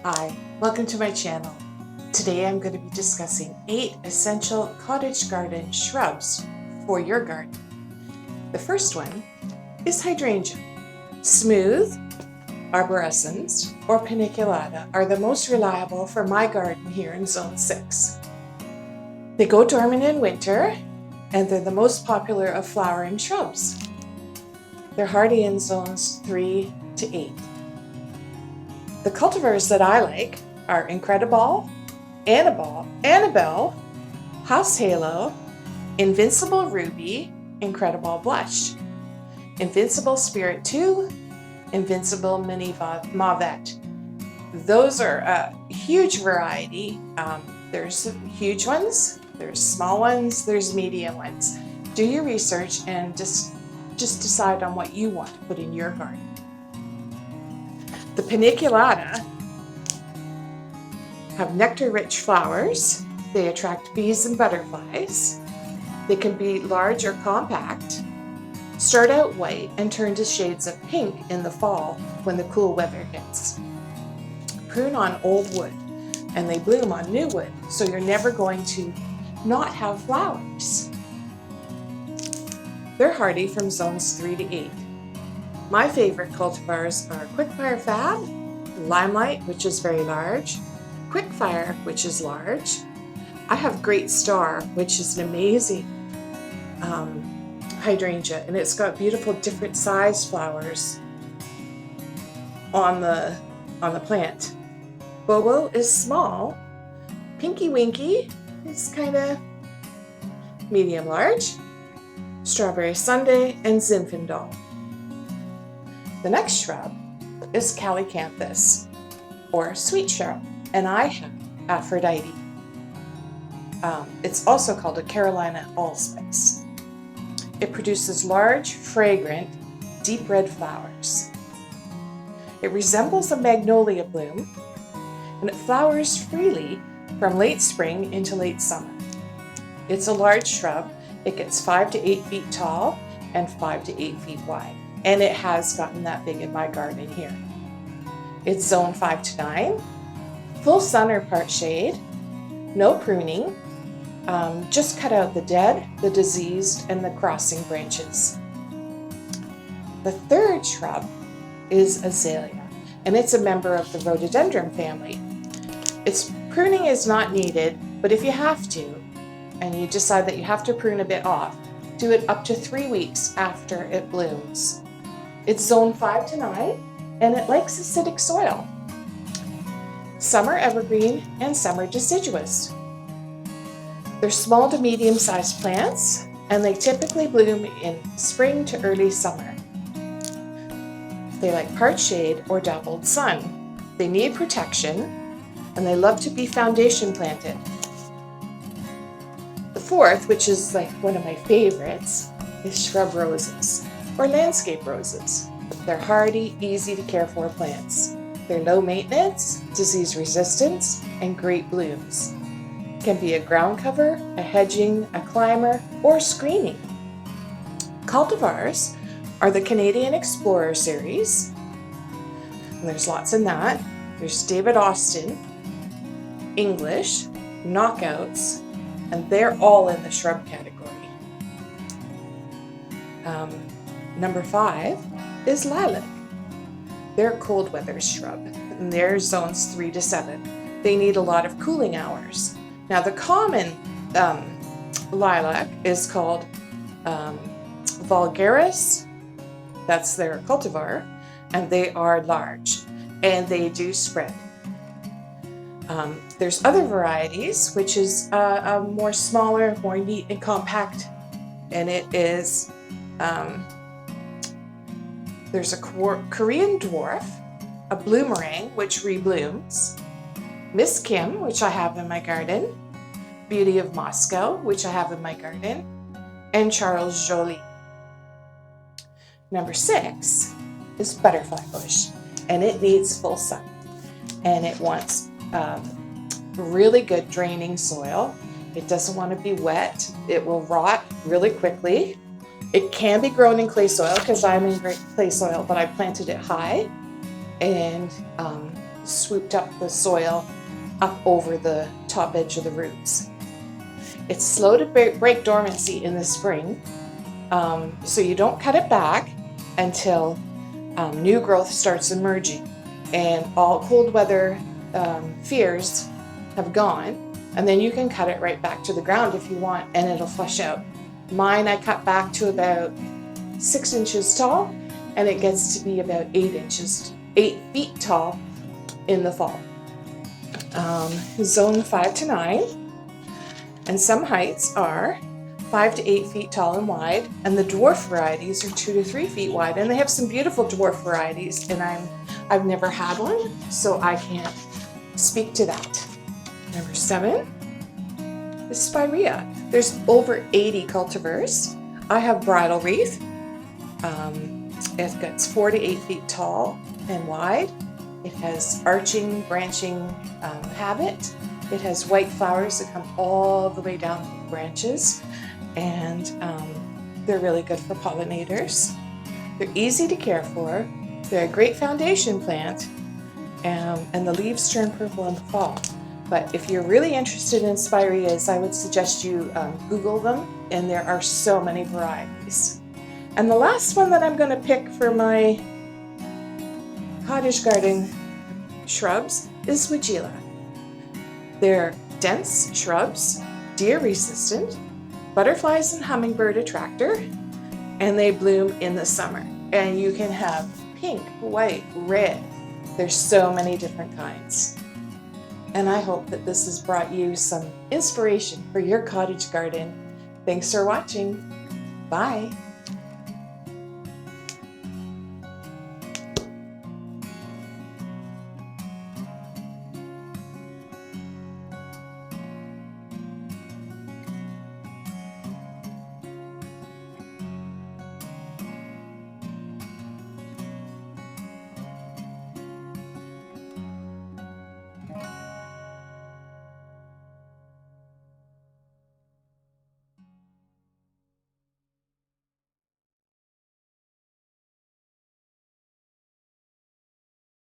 Hi, welcome to my channel. Today I'm going to be discussing 8 essential cottage garden shrubs for your garden. The first one is Hydrangea. Smooth, arborescens, or paniculata are the most reliable for my garden here in Zone 6. They go dormant in winter, and they're the most popular of flowering shrubs. They're hardy in zones 3 to 8. The cultivars that I like are Incredible, Annabelle, House Halo, Invincible Ruby, Incredible Blush, Invincible Spirit 2, Invincible Mini Mauvette. Those are a huge variety. There's huge ones, there's small ones, there's medium ones. Do your research and just decide on what you want to put in your garden. The paniculata have nectar-rich flowers. They attract bees and butterflies. They can be large or compact, start out white and turn to shades of pink in the fall when the cool weather hits. Prune on old wood and they bloom on new wood, so you're never going to not have flowers. They're hardy from zones 3 to 8. My favorite cultivars are Quickfire Fab, Limelight, which is very large, Quickfire, which is large. I have Great Star, which is an amazing hydrangea, and it's got beautiful different size flowers on the plant. Bobo is small. Pinky Winky is kind of medium large. Strawberry Sundae and Zinfandel. The next shrub is Calycanthus, or sweet shrub, and I have Aphrodite. It's also called a Carolina allspice. It produces large, fragrant, deep red flowers. It resembles a magnolia bloom, and it flowers freely from late spring into late summer. It's a large shrub. It gets 5 to 8 feet tall and 5 to 8 feet wide. And it has gotten that big in my garden here. It's zone 5 to 9, full sun or part shade, no pruning, just cut out the dead, the diseased, and the crossing branches. The third shrub is Azalea, and it's a member of the rhododendron family. Its pruning is not needed, but if you have to, and you decide that you have to prune a bit off, do it up to 3 weeks after it blooms. It's zone 5 to 9, and it likes acidic soil. Some are evergreen and some are deciduous. They're small to medium-sized plants, and they typically bloom in spring to early summer. They like part shade or dappled sun. They need protection, and they love to be foundation planted. The fourth, which is like one of my favorites, is shrub roses, or landscape roses. They're hardy, easy to care for plants. They're low maintenance, disease resistance, and great blooms. Can be a ground cover, a hedging, a climber, or screening. Cultivars are the Canadian Explorer series, and there's lots in that. There's David Austin, English, Knockouts, and they're all in the shrub category. Number 5 is Lilac. They're a cold weather shrub, and they're zones 3 to 7. They need a lot of cooling hours. Now the common lilac is called vulgaris. That's their cultivar, and they are large, and they do spread. There's other varieties, which is a more smaller, more neat and compact, and it is, there's a Korean dwarf, a bloomerang, which reblooms, Miss Kim, which I have in my garden, Beauty of Moscow, which I have in my garden, and Charles Joly. Number 6 is butterfly bush, and it needs full sun, and it wants really good draining soil. It doesn't want to be wet. It will rot really quickly. It can be grown in clay soil because I'm in clay soil, but I planted it high, and swooped up the soil up over the top edge of the roots. It's slow to break dormancy in the spring, so you don't cut it back until new growth starts emerging and all cold weather fears have gone, and then you can cut it right back to the ground if you want, and it'll flush out. Mine I cut back to about 6 inches tall, and it gets to be about 8 feet tall in the fall. Zone 5 to 9, and some heights are 5 to 8 feet tall and wide, and the dwarf varieties are 2 to 3 feet wide, and they have some beautiful dwarf varieties, and I've never had one, so I can't speak to that. Number 7 is Spirea. There's over 80 cultivars. I have bridal wreath. It gets 4 to 8 feet tall and wide. It has arching, branching habit. It has white flowers that come all the way down the branches, and they're really good for pollinators. They're easy to care for. They're a great foundation plant, and the leaves turn purple in the fall. But if you're really interested in Spireas, I would suggest you Google them, and there are so many varieties. And the last one that I'm going to pick for my cottage garden shrubs is Weigela. They're dense shrubs, deer resistant, butterflies and hummingbird attractor, and they bloom in the summer. And you can have pink, white, red. There's so many different kinds. And I hope that this has brought you some inspiration for your cottage garden. Thanks for watching. Bye.